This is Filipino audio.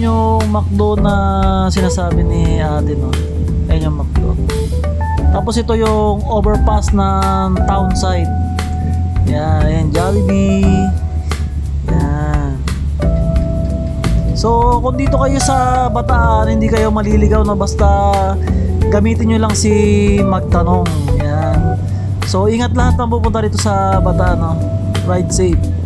yung McDo na sinasabi ni ate, no? Ayan yung McDo. Tapos ito yung overpass ng Townside. Yan, ayan, Jollibee. Yan. So, kung dito kayo sa Bataan, hindi kayo maliligaw na basta gamitin nyo lang si Magtanong. Yan. So, ingat lahat na pupunta rito sa Bataan, no? Ride safe.